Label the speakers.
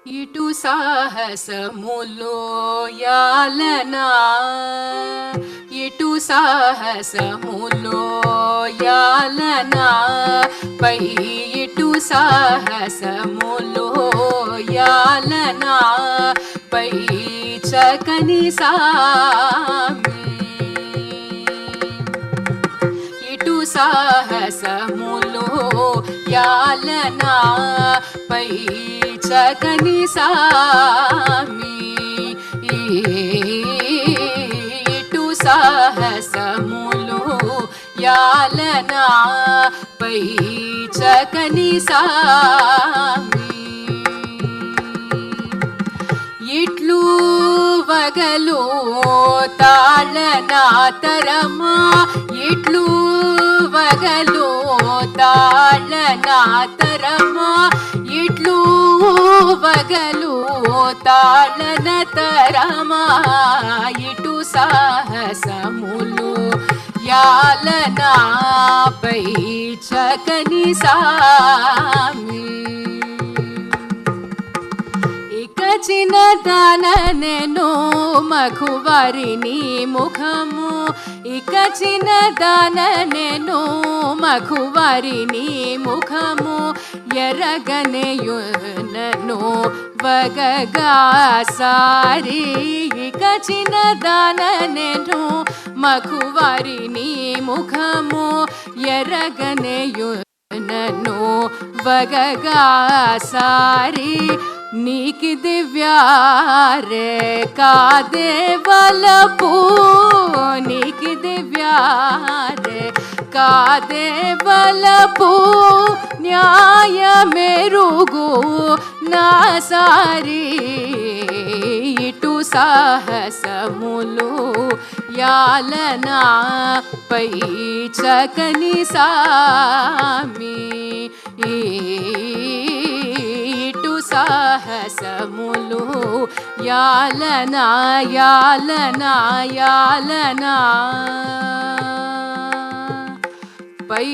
Speaker 1: ఇటు సాహసములో యాలనా, ఇటు సాహసములో యాలనా, పై ఇటు సాహసములో యాలనా, పై చకని సామి. ఇటు సాహసములో యాలనా, పై చకని సామి. ఇటు సాహసములో యాలనా, పై చకని సామి. ఇట్లు వగలు తాళనా తరమా, ఇట్లు వగలు తాళనా తరమా, ఇట్లు వగలు తాళన తరమా. ఇటు సాహసములు యాలనా, పై చకని సామి. చిన్నదాన నేను మఖువారిని ముఖము, ఇక చిన్నదాన నేను మఖువారిని ముఖము, ఎరగనేయునను వగగా సారి. ఇక చిన్నదాన నేను మఖువారిని ముఖము, ఎరగనేయునను వగగా సారి. నీకి దివ్యారే కాదే వలపు, నీకి దివ్యారే కాదే వలపు, న్యాయ మెరుగు నా సారి. ఇటు సాహసములు యాలనా, పై చకని సామి. ఇటు సాహసములు యాలనా, యాలనా, యాలనా, పై